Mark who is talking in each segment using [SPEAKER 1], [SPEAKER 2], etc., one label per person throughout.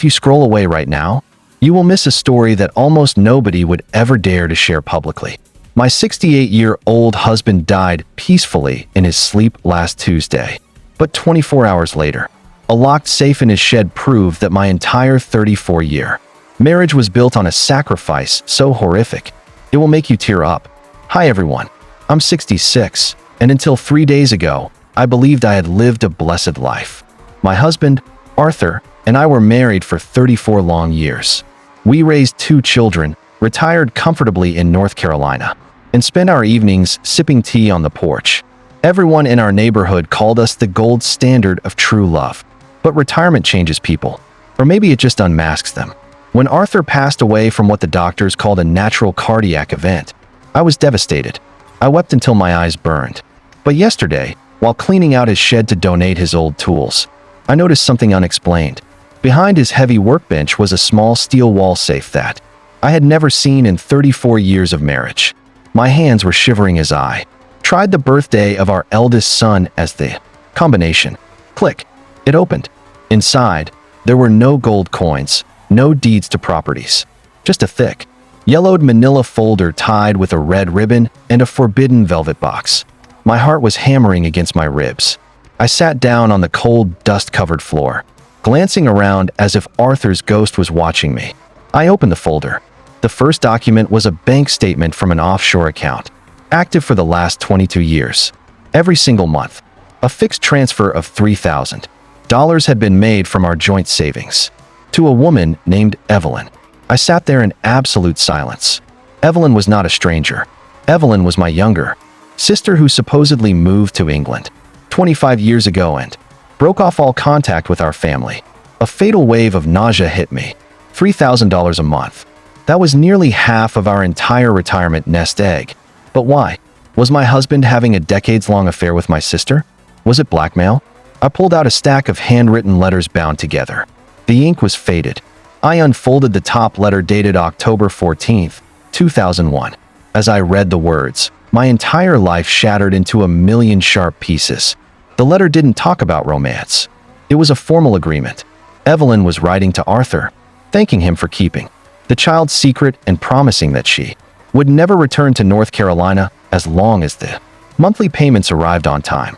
[SPEAKER 1] if you scroll away right now, you will miss a story that almost nobody would ever dare to share publicly. My 68-year-old husband died peacefully in his sleep last Tuesday. But 24 hours later, a locked safe in his shed proved that my entire 34-year marriage was built on a sacrifice so horrific, it will make you tear up. Hi everyone, I'm 66, and until 3 days ago, I believed I had lived a blessed life. My husband, Arthur, and I were married for 34 long years. We raised 2 children, retired comfortably in North Carolina, and spent our evenings sipping tea on the porch. Everyone in our neighborhood called us the gold standard of true love. But retirement changes people, or maybe it just unmasks them. When Arthur passed away from what the doctors called a natural cardiac event, I was devastated. I wept until my eyes burned. But yesterday, while cleaning out his shed to donate his old tools, I noticed something unexplained. Behind his heavy workbench was a small steel wall safe that I had never seen in 34 years of marriage. My hands were shivering as I tried the birthday of our eldest son as the combination. Click. It opened. Inside, there were no gold coins, no deeds to properties. Just a thick, yellowed manila folder tied with a red ribbon and a forbidden velvet box. My heart was hammering against my ribs. I sat down on the cold, dust-covered floor, glancing around as if Arthur's ghost was watching me. I opened the folder. The first document was a bank statement from an offshore account, active for the last 22 years. Every single month, a fixed transfer of $3,000 had been made from our joint savings to a woman named Evelyn. I sat there in absolute silence. Evelyn was not a stranger. Evelyn was my younger sister who supposedly moved to England 25 years ago and broke off all contact with our family. A fatal wave of nausea hit me. $3,000 a month. That was nearly half of our entire retirement nest egg. But why? Was my husband having a decades-long affair with my sister? Was it blackmail? I pulled out a stack of handwritten letters bound together. The ink was faded. I unfolded the top letter dated October 14th, 2001. As I read the words, my entire life shattered into a million sharp pieces. The letter didn't talk about romance. It was a formal agreement. Evelyn was writing to Arthur, thanking him for keeping the child's secret and promising that she would never return to North Carolina as long as the monthly payments arrived on time.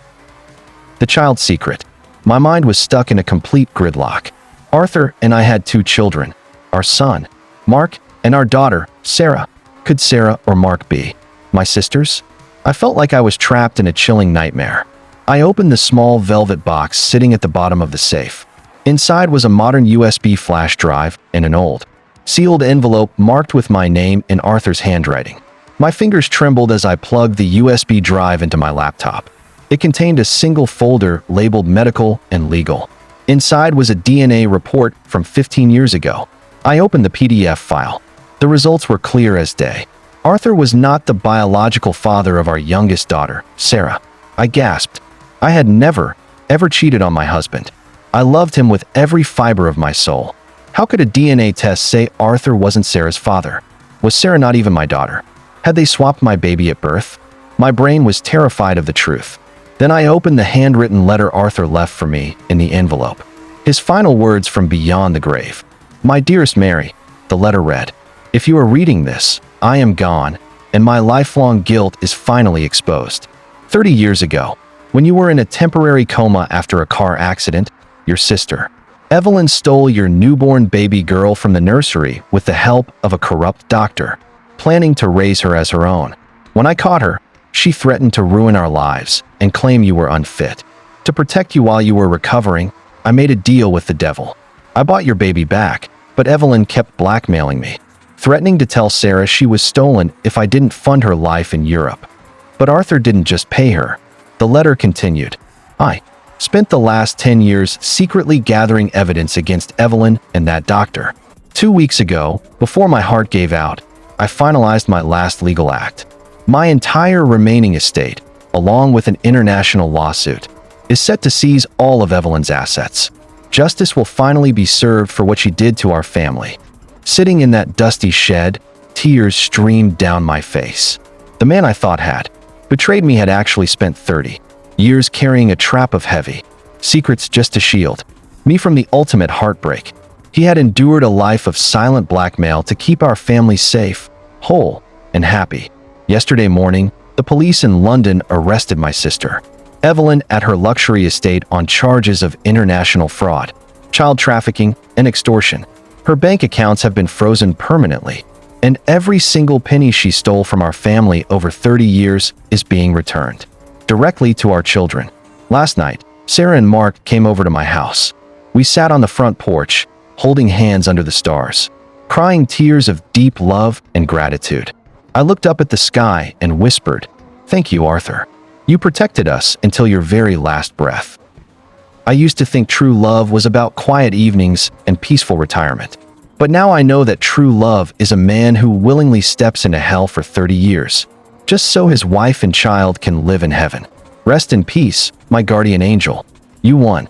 [SPEAKER 1] The child's secret. My mind was stuck in a complete gridlock. Arthur and I had 2 children, our son, Mark, and our daughter, Sarah. Could Sarah or Mark be my sisters? I felt like I was trapped in a chilling nightmare. I opened the small velvet box sitting at the bottom of the safe. Inside was a modern USB flash drive and an old, sealed envelope marked with my name in Arthur's handwriting. My fingers trembled as I plugged the USB drive into my laptop. It contained a single folder labeled medical and legal. Inside was a DNA report from 15 years ago. I opened the PDF file. The results were clear as day. Arthur was not the biological father of our youngest daughter, Sarah. I gasped. I had never, ever cheated on my husband. I loved him with every fiber of my soul. How could a DNA test say Arthur wasn't Sarah's father? Was Sarah not even my daughter? Had they swapped my baby at birth? My brain was terrified of the truth. Then I opened the handwritten letter Arthur left for me in the envelope. His final words from beyond the grave. My dearest Mary, the letter read, if you are reading this, I am gone, and my lifelong guilt is finally exposed. 30 years ago, when you were in a temporary coma after a car accident, your sister, Evelyn, stole your newborn baby girl from the nursery with the help of a corrupt doctor, planning to raise her as her own. When I caught her, she threatened to ruin our lives and claim you were unfit. To protect you while you were recovering, I made a deal with the devil. I bought your baby back, but Evelyn kept blackmailing me, threatening to tell Sarah she was stolen if I didn't fund her life in Europe. But Arthur didn't just pay her. The letter continued. I spent the last 10 years secretly gathering evidence against Evelyn and that doctor. 2 weeks ago, before my heart gave out, I finalized my last legal act. My entire remaining estate, along with an international lawsuit, is set to seize all of Evelyn's assets. Justice will finally be served for what she did to our family. Sitting in that dusty shed, tears streamed down my face. The man I thought had betrayed me had actually spent 30 years carrying a trap of heavy secrets just to shield me from the ultimate heartbreak. He had endured a life of silent blackmail to keep our family safe, whole, and happy. Yesterday morning, the police in London arrested my sister, Evelyn, at her luxury estate on charges of international fraud, child trafficking, and extortion. Her bank accounts have been frozen permanently, and every single penny she stole from our family over 30 years is being returned directly to our children. Last night, Sarah and Mark came over to my house. We sat on the front porch, holding hands under the stars, crying tears of deep love and gratitude. I looked up at the sky and whispered, "Thank you, Arthur. You protected us until your very last breath." I used to think true love was about quiet evenings and peaceful retirement. But now I know that true love is a man who willingly steps into hell for 30 years, just so his wife and child can live in heaven. Rest in peace, my guardian angel. You won.